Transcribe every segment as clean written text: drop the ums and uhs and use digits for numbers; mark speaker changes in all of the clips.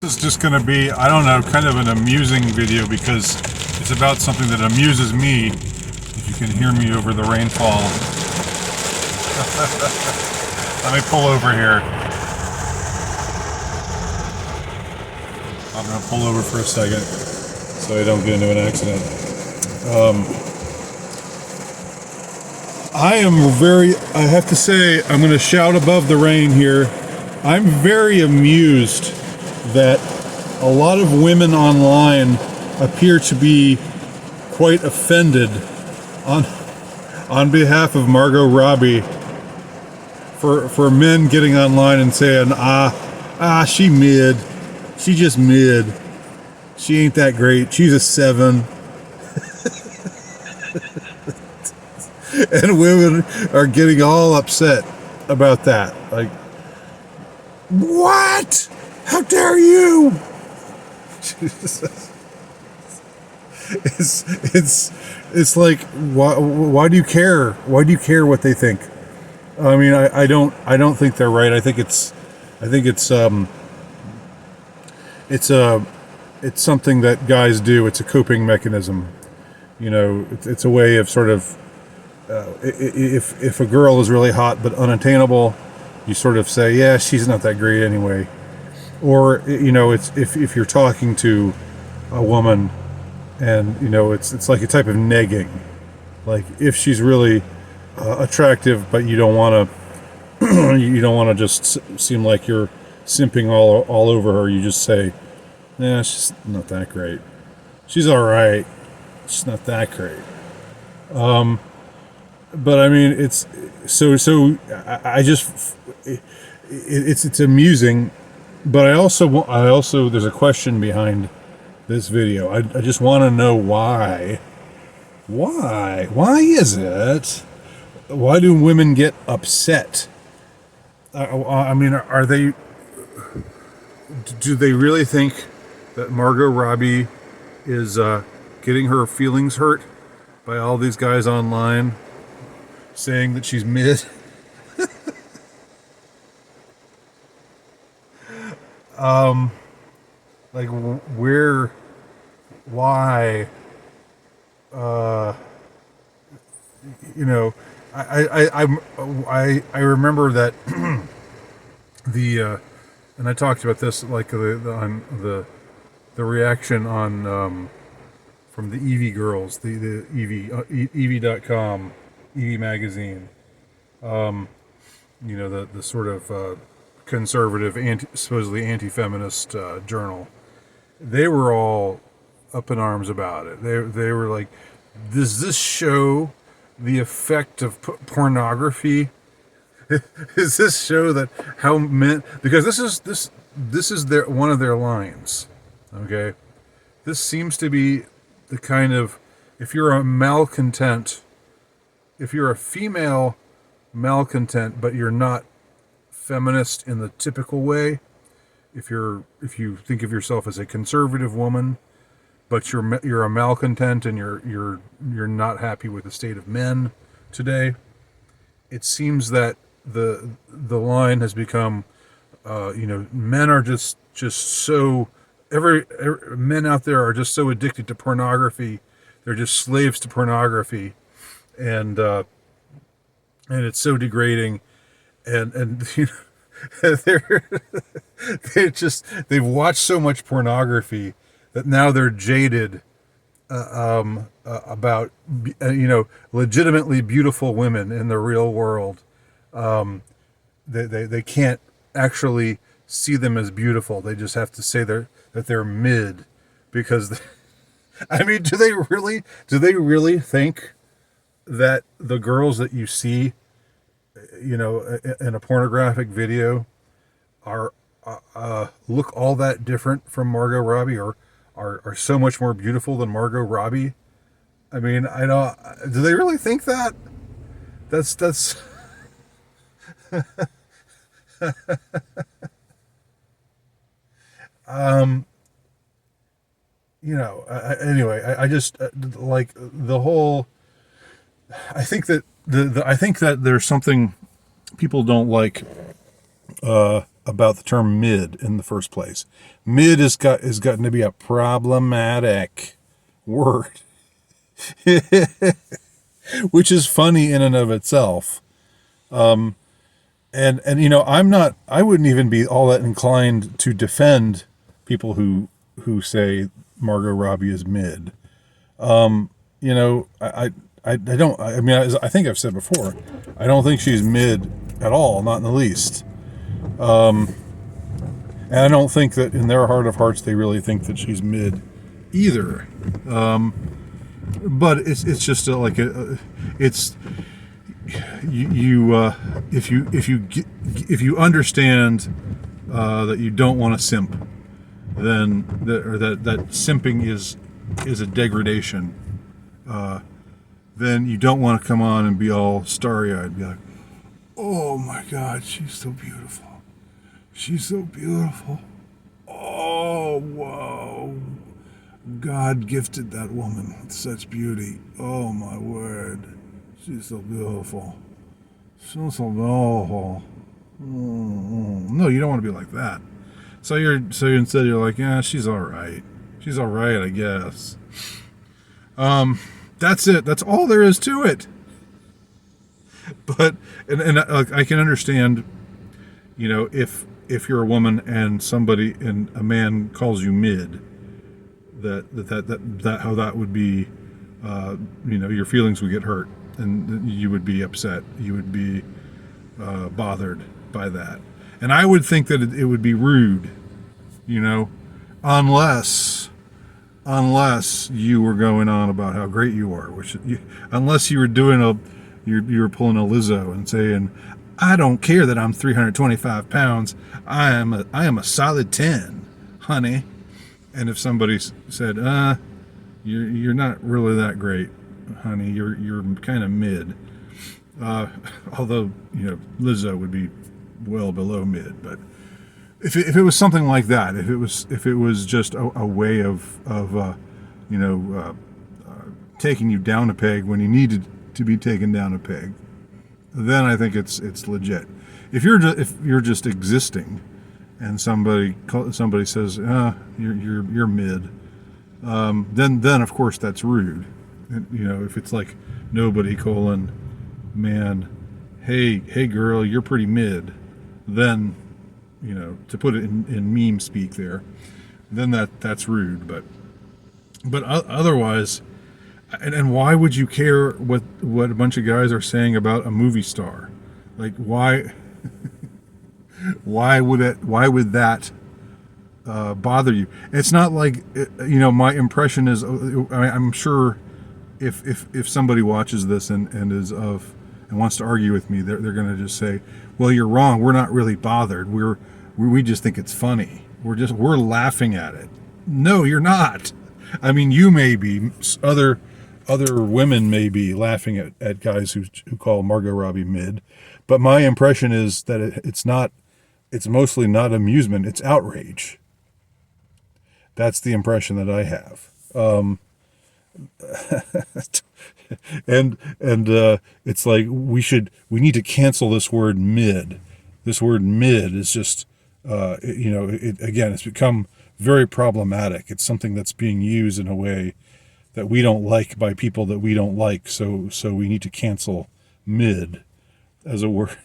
Speaker 1: This is just going to be, I don't know, kind of an amusing video because it's about something that amuses me. If you can hear me over the rainfall. Let me pull over here. I'm going to pull over for a second so I don't get into an accident. I have to say, I'm going to shout above the rain here. I'm very amused that a lot of women online appear to be quite offended on behalf of Margot Robbie for men getting online and saying, she mid. She just mid. She ain't that great. She's a 7. And women are getting all upset about that. Like, what? How dare you? It's like, why do you care? Why do you care what they think? I mean, I don't think they're right. I think it's something that guys do. It's a coping mechanism. You know, it's a way of sort of, if a girl is really hot but unattainable, you sort of say, yeah, she's not that great anyway. Or, you know, it's if you're talking to a woman and, you know, it's like a type of negging. Like, if she's really attractive, but you don't want to just seem like you're simping all over her, you just say, nah, she's not that great. She's all right. She's not that great. But I mean, it's amusing, but I also there's a question behind this video. I just want to know why is it? Why do women get upset? I mean, do they really think that Margot Robbie is getting her feelings hurt by all these guys online saying that she's mid? Like, why? You know, I remember that and I talked about this, like the reaction on from the Evie girls, the Evie.com, Evie magazine, you know, the sort of conservative, supposedly anti-feminist journal. They were all up in arms about it. They were like, does this show the effect of pornography? Does this show that how men, because this is their one of their lines, okay? This seems to be the kind of, if you're a malcontent, if you're a female malcontent, but you're not feminist in the typical way, if you think of yourself as a conservative woman, but you're a malcontent and you're not happy with the state of men today, it seems that the line has become, you know, men are just so every men out there are just so addicted to pornography. They're just slaves to pornography, and it's so degrading, and you know, they've watched so much pornography that now they're jaded about, you know, legitimately beautiful women in the real world. They can't actually see them as beautiful. They just have to say that they're mid, because I mean, do they really think that the girls that you see, you know, in a pornographic video are look all that different from Margot Robbie, or are so much more beautiful than Margot Robbie? I mean, I don't. Do they really think that? That's. You know. Anyway, I just like the whole. I think that I think that there's something people don't like about the term mid in the first place. Mid has gotten to be a problematic word, which is funny in and of itself. And I wouldn't even be all that inclined to defend people who say Margot Robbie is mid. I don't. I mean, I think I've said before, I don't think she's mid at all, not in the least. And I don't think that in their heart of hearts they really think that she's mid either. But it's just it's if you understand that you don't want to simp, then that simping is a degradation. Then you don't want to come on and be all starry-eyed, be like, "Oh my God, she's so beautiful. She's so beautiful. Oh, whoa. God gifted that woman with such beauty. Oh my word. She's so beautiful. So beautiful." No, you don't want to be like that. So instead you're like, "Yeah, she's all right. She's all right, I guess." That's it. That's all there is to it. But and I can understand, if you're a woman and a man calls you mid, that how that would be, your feelings would get hurt and you would be upset. You would be bothered by that, and I would think that it would be rude, unless you were going on about how great you are, unless you were doing you were pulling a Lizzo and saying, "I don't care that I'm 325 pounds. I am a solid 10, honey." And if somebody said, you're not really that great, honey. You're kind of mid." Although Lizzo would be well below mid, but if it was something like that, if it was just a way of taking you down a peg when you needed to be taken down a peg, then I think it's legit. If you're just existing, and somebody says, you're mid, then of course that's rude. If it's like nobody : man, hey girl, you're pretty mid, then to put it in meme speak there, then that's rude. But otherwise, and why would you care what a bunch of guys are saying about a movie star? Like, why would that bother you? It's not like, my impression is, I'm sure if somebody watches this and wants to argue with me, they're going to just say, "Well, you're wrong. We're not really bothered. We just think it's funny. We're laughing at it." No, you're not. I mean, you may be. Other women may be laughing at guys who call Margot Robbie mid, but my impression is that it's not. It's mostly not amusement. It's outrage. That's the impression that I have. And it's like we need to cancel this word mid. This word mid is just it's become very problematic. It's something that's being used in a way that we don't like by people that we don't like. So we need to cancel mid as a word.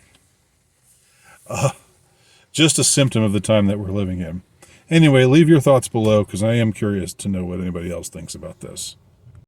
Speaker 1: Just a symptom of the time that we're living in. Anyway, leave your thoughts below because I am curious to know what anybody else thinks about this.